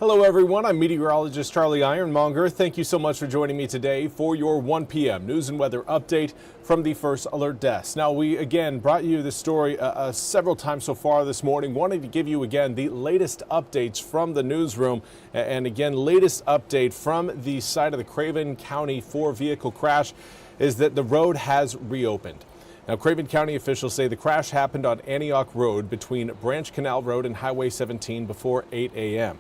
Hello everyone, I'm Meteorologist Charlie Ironmonger. Thank you so much for joining me today for your 1 p.m. news and weather update from the First Alert Desk. Now, we again brought you this story several times so far this morning, wanting to give you again the latest updates from the newsroom and again latest update from the site of the Craven County 4-vehicle crash is that the road has reopened. Now, Craven County officials say the crash happened on Antioch Road between Branch Canal Road and Highway 17 before 8 a.m.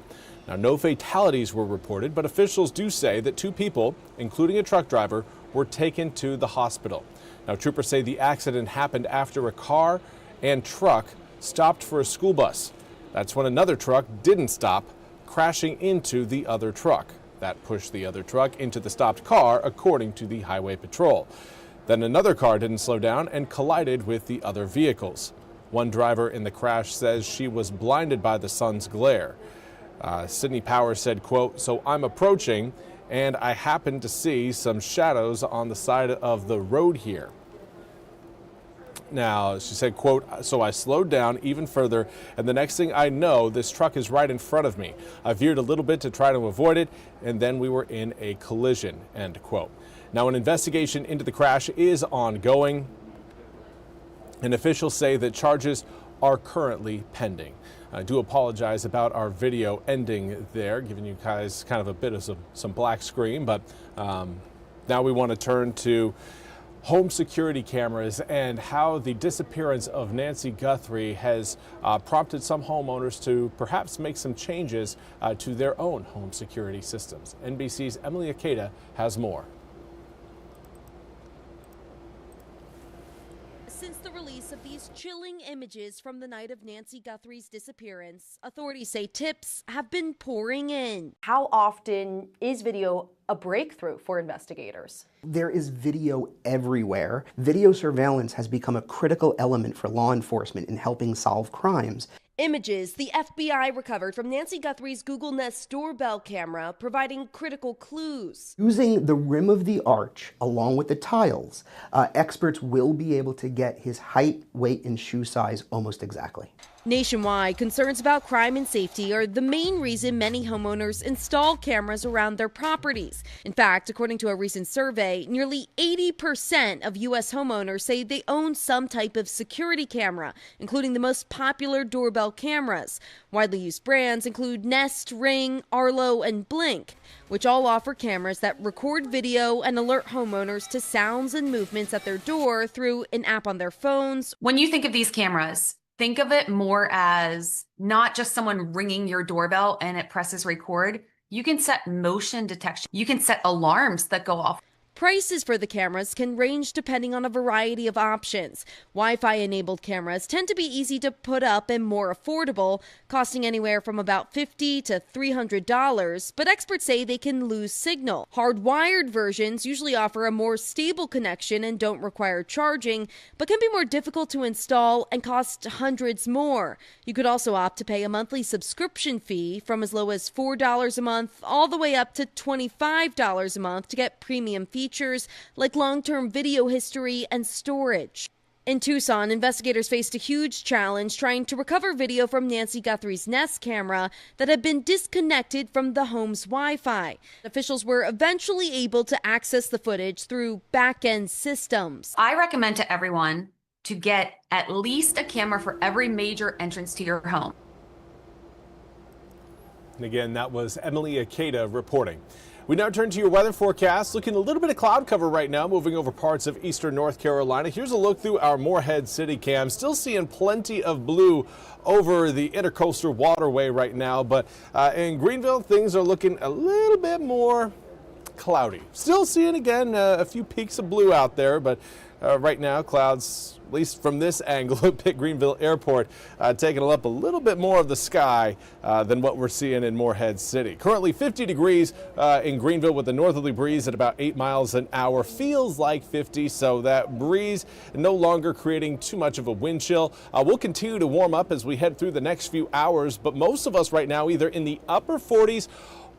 Now, no fatalities were reported, but officials do say that 2 people, including a truck driver, were taken to the hospital. Now, troopers say the accident happened after a car and truck stopped for a school bus. That's when another truck didn't stop, crashing into the other truck. That pushed the other truck into the stopped car, according to the Highway Patrol. Then another car didn't slow down and collided with the other vehicles. One driver in the crash says she was blinded by the sun's glare. Sydney Powers said, quote, "So I'm approaching and I happened to see some shadows on the side of the road here." Now, she said, quote, "So I slowed down even further, and the next thing I know, this truck is right in front of me. I veered a little bit to try to avoid it, and then we were in a collision," end quote. Now, an investigation into the crash is ongoing, and officials say that charges are currently pending. I do apologize about our video ending there, giving you guys kind of a bit of some black screen, but now we want to turn to home security cameras and how the disappearance of Nancy Guthrie has prompted some homeowners to perhaps make some changes to their own home security systems. NBC's Emily Akeda has more. Since the release of these chilling images from the night of Nancy Guthrie's disappearance, authorities say tips have been pouring in. How often is video a breakthrough for investigators? There is video everywhere. Video surveillance has become a critical element for law enforcement in helping solve crimes. Images the FBI recovered from Nancy Guthrie's Google Nest doorbell camera, providing critical clues. Using the rim of the arch along with the tiles, experts will be able to get his height, weight, and shoe size almost exactly. Nationwide, concerns about crime and safety are the main reason many homeowners install cameras around their properties. In fact, according to a recent survey, nearly 80% of U.S. homeowners say they own some type of security camera, including the most popular doorbell cameras. Widely used brands include Nest, Ring, Arlo, and Blink, which all offer cameras that record video and alert homeowners to sounds and movements at their door through an app on their phones. When you think of these cameras, think of it more as not just someone ringing your doorbell and it presses record. You can set motion detection. You can set alarms that go off. Prices for the cameras can range depending on a variety of options. Wi-Fi enabled cameras tend to be easy to put up and more affordable, costing anywhere from about $50 to $300, but experts say they can lose signal. Hardwired versions usually offer a more stable connection and don't require charging, but can be more difficult to install and cost hundreds more. You could also opt to pay a monthly subscription fee from as low as $4 a month all the way up to $25 a month to get premium features like long-term video history and storage. In Tucson, investigators faced a huge challenge trying to recover video from Nancy Guthrie's Nest camera that had been disconnected from the home's Wi-Fi. Officials were eventually able to access the footage through back-end systems. I recommend to everyone to get at least a camera for every major entrance to your home. And again, that was Emily Akeda reporting. We now turn to your weather forecast. Looking a little bit of cloud cover right now, moving over parts of eastern North Carolina. Here's a look through our Morehead City cam. Still seeing plenty of blue over the intercoastal waterway right now, but in Greenville, things are looking a little bit more cloudy. Still seeing, again, a few peaks of blue out there, but right now, clouds, at least from this angle at Pitt Greenville Airport, taking up a little bit more of the sky than what we're seeing in Morehead City. Currently 50 degrees in Greenville with a northerly breeze at about 8 miles an hour. Feels like 50, so that breeze no longer creating too much of a wind chill. We'll continue to warm up as we head through the next few hours, but most of us right now either in the upper 40s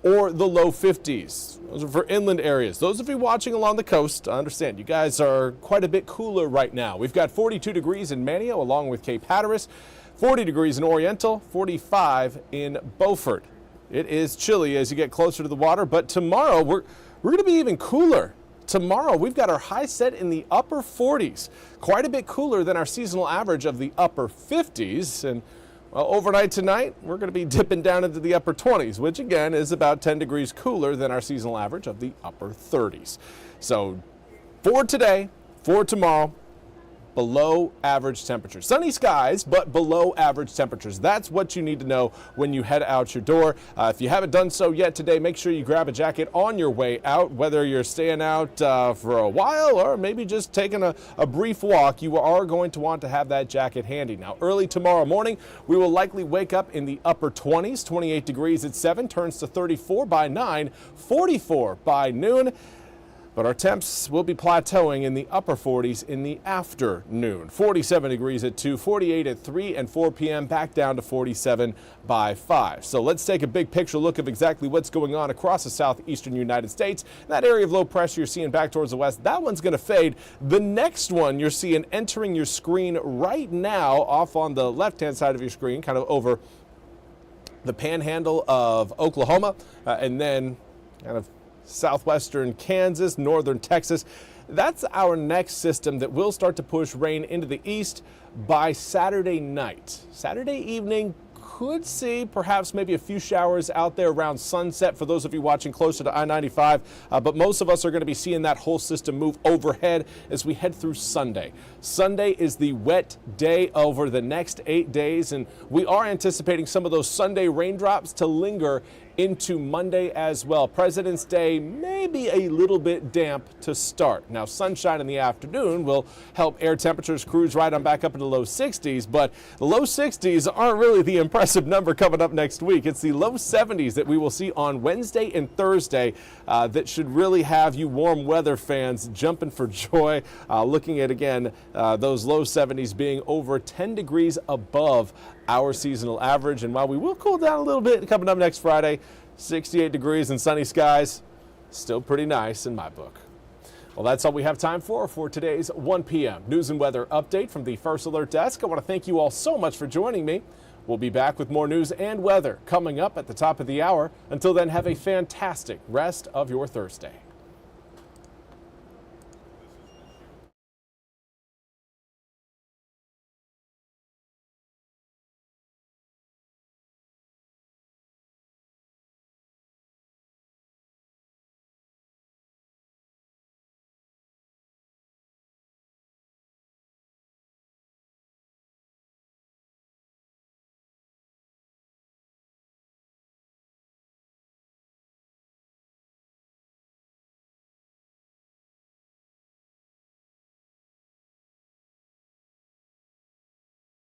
or the low 50s. Those are for inland areas. Those of you watching along the coast, I understand you guys are quite a bit cooler right now. We've got 42 degrees in Manio along with Cape Hatteras, 40 degrees in Oriental, 45 in Beaufort. It is chilly as you get closer to the water, but tomorrow we're going to be even cooler. Tomorrow we've got our high set in the upper 40s, quite a bit cooler than our seasonal average of the upper 50s. And well, overnight tonight, we're going to be dipping down into the upper 20s, which again is about 10 degrees cooler than our seasonal average of the upper 30s. So for today, for tomorrow, below average temperatures. Sunny skies, but below average temperatures. That's what you need to know when you head out your door. If you haven't done so yet today, make sure you grab a jacket on your way out, whether you're staying out for a while or maybe just taking a brief walk. You are going to want to have that jacket handy. Now, early tomorrow morning, we will likely wake up in the upper 20s, 28 degrees at 7, turns to 34 by 9, 44 by noon. But our temps will be plateauing in the upper 40s in the afternoon. 47 degrees at 2, 48 at 3 and 4 p.m., back down to 47 by 5. So let's take a big picture look of exactly what's going on across the southeastern United States. That area of low pressure you're seeing back towards the west, that one's going to fade. The next one you're seeing entering your screen right now off on the left-hand side of your screen, kind of over the panhandle of Oklahoma, and then kind of southwestern Kansas, northern Texas. That's our next system that will start to push rain into the east by Saturday night. Saturday evening could see perhaps maybe a few showers out there around sunset for those of you watching closer to I-95, but most of us are going to be seeing that whole system move overhead as we head through Sunday. Sunday is the wet day over the next 8 days, and we are anticipating some of those Sunday raindrops to linger into Monday as well. President's Day may be a little bit damp to start. Now, sunshine in the afternoon will help air temperatures cruise right on back up into the low 60s, but the low 60s aren't really the impressive number coming up next week. It's the low 70s that we will see on Wednesday and Thursday that should really have you warm weather fans jumping for joy. Looking at, again, those low 70s being over 10 degrees above our seasonal average. And while we will cool down a little bit coming up next Friday, 68 degrees and sunny skies, still pretty nice in my book. Well, that's all we have time for today's 1 p.m. news and weather update from the First Alert Desk. I want to thank you all so much for joining me. We'll be back with more news and weather coming up at the top of the hour. Until then, have a fantastic rest of your Thursday.